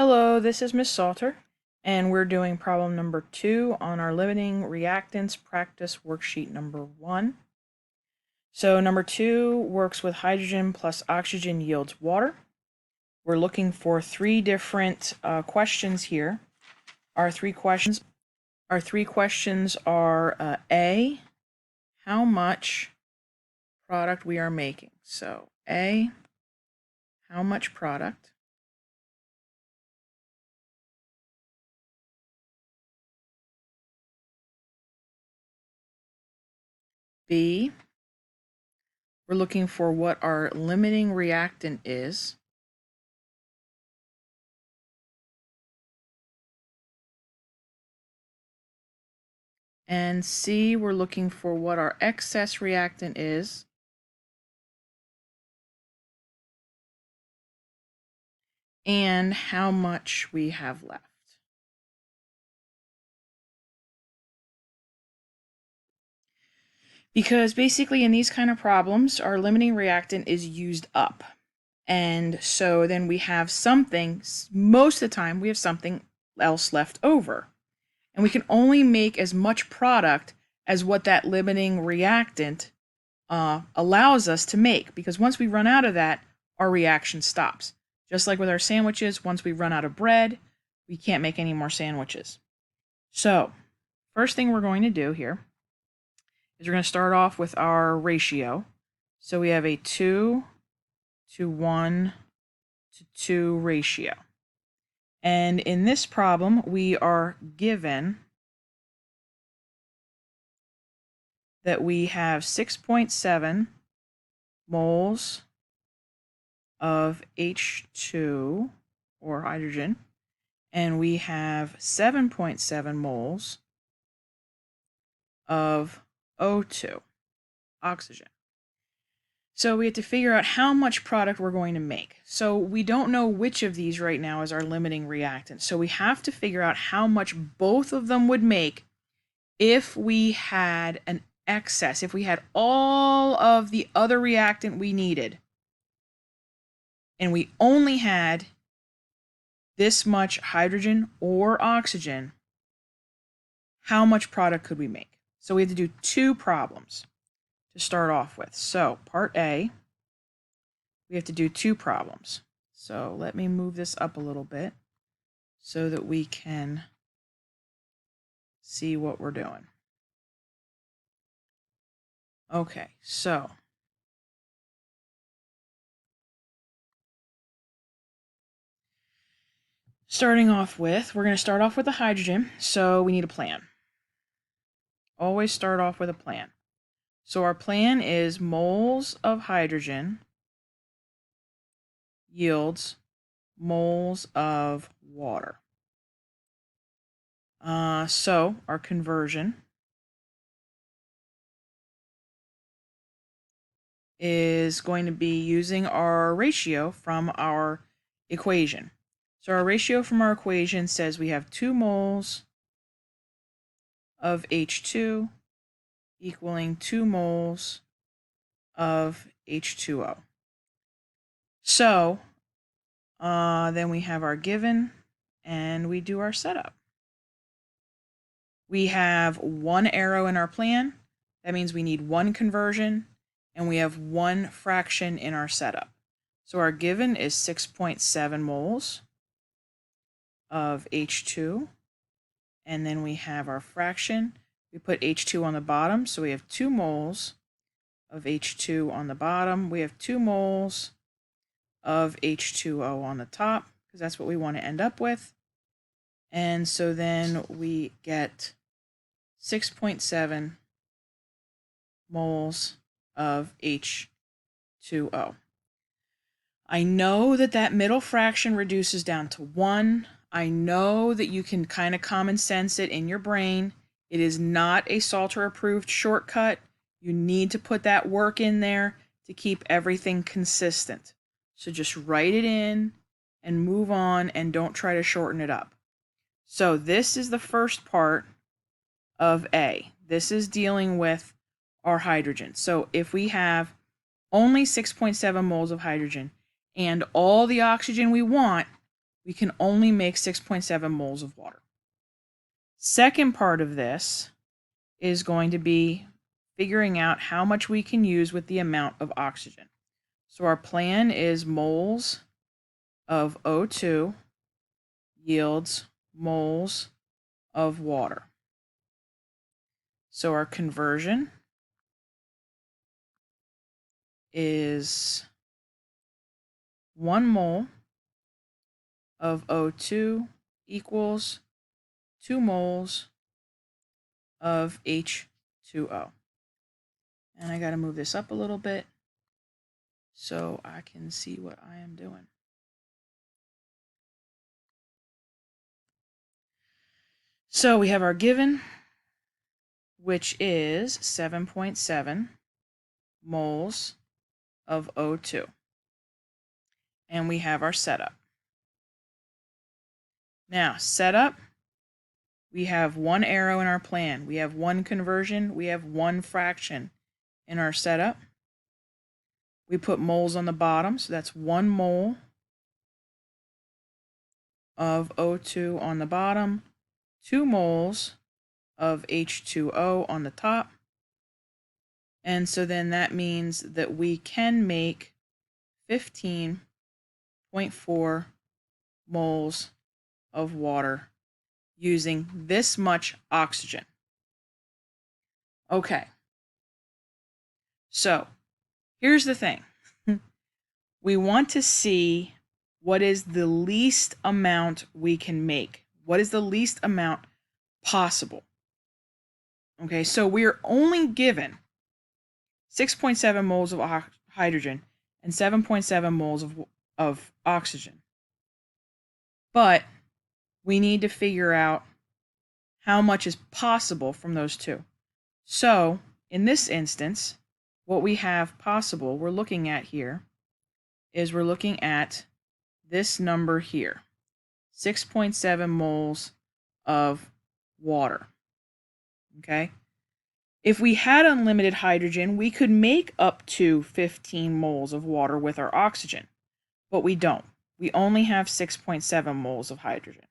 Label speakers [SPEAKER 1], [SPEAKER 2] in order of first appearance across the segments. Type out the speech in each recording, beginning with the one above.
[SPEAKER 1] Hello, this is Miss Salter, and we're doing problem number 2 on our limiting reactants practice worksheet number 1. So number 2 works with hydrogen plus oxygen yields water. We're looking for 3 different questions here. Our three questions are A, how much product we are making. So A, how much product. B, we're looking for what our limiting reactant is. And C, we're looking for what our excess reactant is. And how much we have left. Because basically in these kind of problems, our limiting reactant is used up. And so then we have something, most of the time we have something else left over. And we can only make as much product as what that limiting reactant allows us to make. Because once we run out of that, our reaction stops. Just like with our sandwiches, once we run out of bread, we can't make any more sandwiches. So, first thing we're going to do here is we're going to start off with our ratio. So we have a 2 to 1 to 2 ratio. And in this problem, we are given that we have 6.7 moles of H2, or hydrogen, and we have 7.7 moles of O2, oxygen. So we have to figure out how much product we're going to make. So we don't know which of these right now is our limiting reactant. So we have to figure out how much both of them would make if we had an excess, if we had all of the other reactant we needed, and we only had this much hydrogen or oxygen, how much product could we make? So we have to do 2 problems to start off with. So part A, we have to do 2 problems. So let me move this up a little bit so that we can see what we're doing. Okay, so starting off with, we're going to start off with the hydrogen, so we need a plan. Always start off with a plan. So our plan is moles of hydrogen yields moles of water. So our conversion is going to be using our ratio from our equation. So our ratio from our equation says we have 2 moles of H2 equaling 2 moles of H2O. So then we have our given and we do our setup. We have 1 arrow in our plan. That means we need 1 conversion, and we have 1 fraction in our setup. So our given is 6.7 moles of H2, and then we have our fraction. We put H2 on the bottom, so we have 2 moles of H2 on the bottom. We have 2 moles of H2O on the top, because that's what we want to end up with. And so then we get 6.7 moles of H2O. I know that that middle fraction reduces down to 1. I know that you can kind of common sense it in your brain. It is not a Salter approved shortcut. You need to put that work in there to keep everything consistent. So just write it in and move on and don't try to shorten it up. So this is the first part of A. This is dealing with our hydrogen. So if we have only 6.7 moles of hydrogen and all the oxygen we want, we can only make 6.7 moles of water. Second part of this is going to be figuring out how much we can use with the amount of oxygen. So our plan is moles of O2 yields moles of water. So our conversion is 1 mole of O2 equals 2 moles of H2O. And I got to move this up a little bit so I can see what I am doing. So we have our given, which is 7.7 moles of O2. And we have our setup. Now, setup, we have one arrow in our plan. We have one conversion. We have one fraction in our setup. We put moles on the bottom, so that's 1 mole of O2 on the bottom, 2 moles of H2O on the top. And so then that means that we can make 15.4 moles of water using this much oxygen. Okay. So here's the thing. We want to see what is the least amount we can make. What is the least amount possible? Okay, so we're only given 6.7 moles of hydrogen and 7.7 moles of oxygen. But we need to figure out how much is possible from those two. So in this instance, what we have possible, we're looking at here, is we're looking at this number here, 6.7 moles of water. Okay? If we had unlimited hydrogen, we could make up to 15 moles of water with our oxygen, but we don't. We only have 6.7 moles of hydrogen.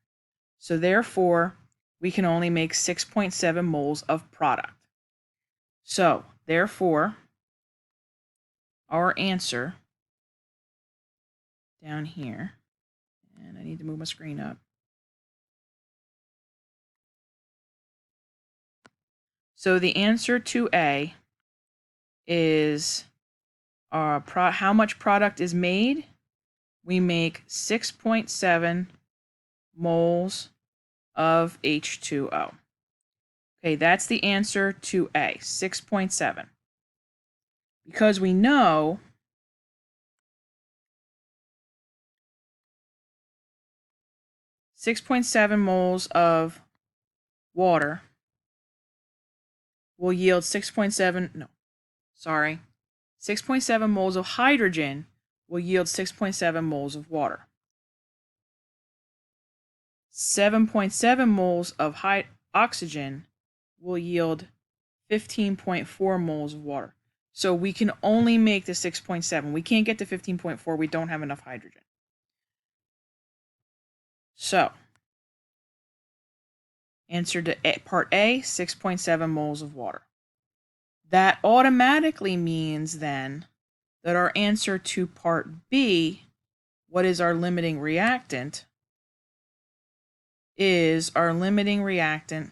[SPEAKER 1] So therefore, we can only make 6.7 moles of product. So therefore, our answer down here, and I need to move my screen up. So the answer to A is how much product is made. We make 6.7 moles of H2O. Okay, that's the answer to A, 6.7. Because we know .7 moles of water will yield 6.7 moles of hydrogen will yield 6.7 moles of water. 7.7 moles of oxygen will yield 15.4 moles of water. So we can only make the 6.7. We can't get to 15.4. We don't have enough hydrogen. So, answer to part A, 6.7 moles of water. That automatically means then that our answer to part B, what is our limiting reactant, is our limiting reactant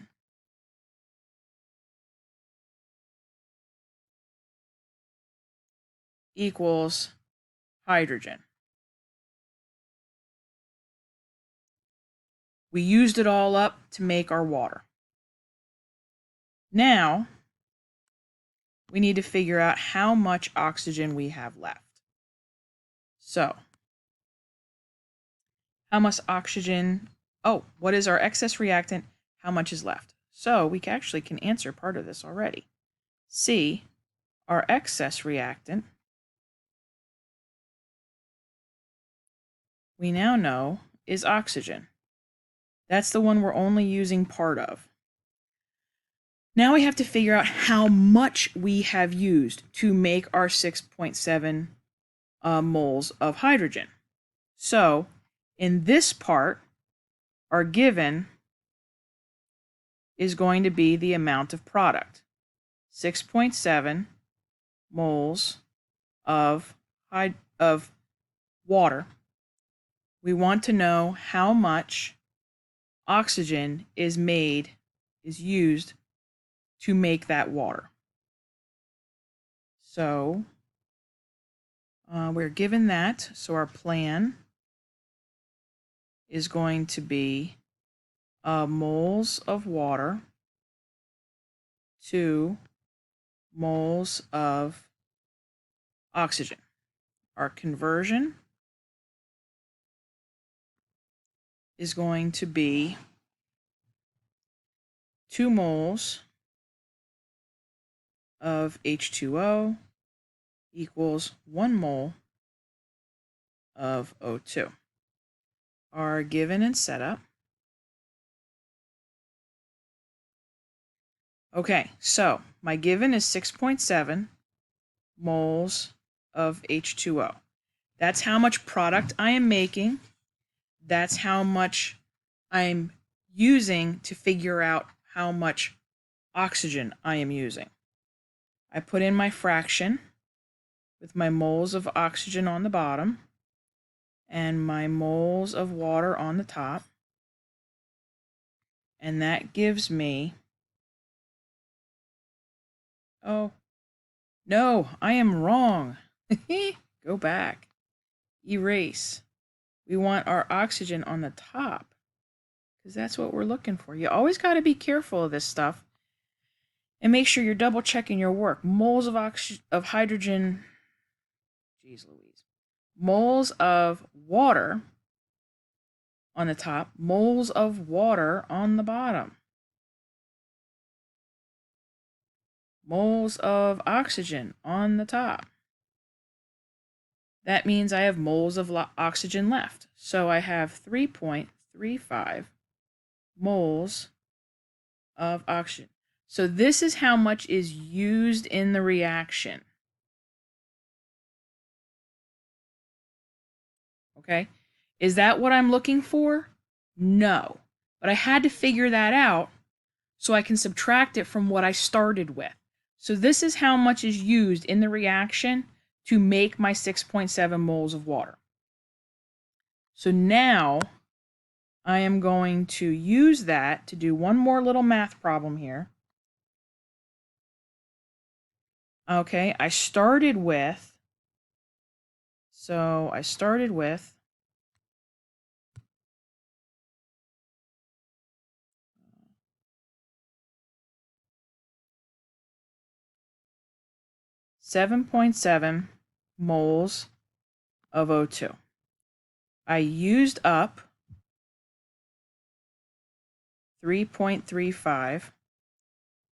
[SPEAKER 1] equals hydrogen. We used it all up to make our water. Now, we need to figure out how much oxygen we have left. So, how much oxygen? Oh, what is our excess reactant? How much is left? So, we actually can answer part of this already. C, our excess reactant, we now know is oxygen. That's the one we're only using part of. Now we have to figure out how much we have used to make our 6.7 moles of hydrogen. So In this part, our given is going to be the amount of product, 6.7 moles of water. We want to know how much oxygen is used to make that water. So we're given that, so our plan is going to be moles of water to moles of oxygen. Our conversion is going to be 2 moles of H2O equals 1 mole of O2. Our given and setup. Okay, so my given is 6.7 moles of H2O. That's how much product I am making. That's how much I'm using to figure out how much oxygen I am using. I put in my fraction with my moles of oxygen on the bottom and my moles of water on the top. And that gives me, oh, no, I am wrong. Go back. Erase. We want our oxygen on the top because that's what we're looking for. You always got to be careful of this stuff and make sure you're double checking your work. Moles of hydrogen, geez Louise, moles of water on the top, moles of water on the bottom, moles of oxygen on the top. That means I have moles of oxygen left. So I have 3.35 moles of oxygen. So this is how much is used in the reaction. Okay, is that what I'm looking for? No, but I had to figure that out so I can subtract it from what I started with. So this is how much is used in the reaction to make my 6.7 moles of water. So now I am going to use that to do one more little math problem here. Okay, I started with 7.7 moles of O2. I used up 3.35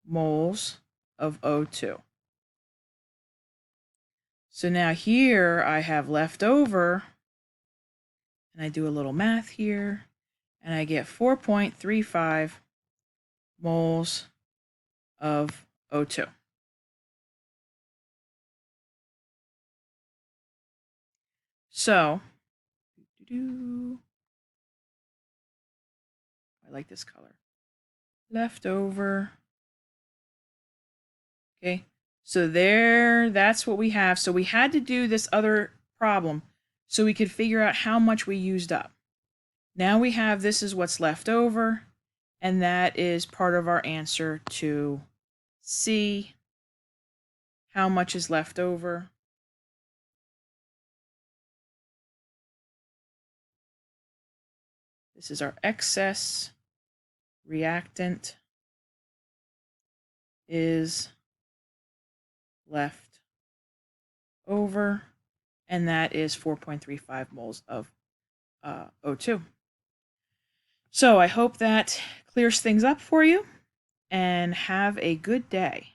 [SPEAKER 1] moles of O2. So now here I have left over, and I do a little math here, and I get 4.35 moles of O2. So, I like this color. Left over. Okay, so that's what we have. So we had to do this other problem so we could figure out how much we used up. Now we have this is what's left over, and that is part of our answer to C. How much is left over? This is our excess reactant is left over, and that is 4.35 moles of O2. So I hope that clears things up for you, and have a good day.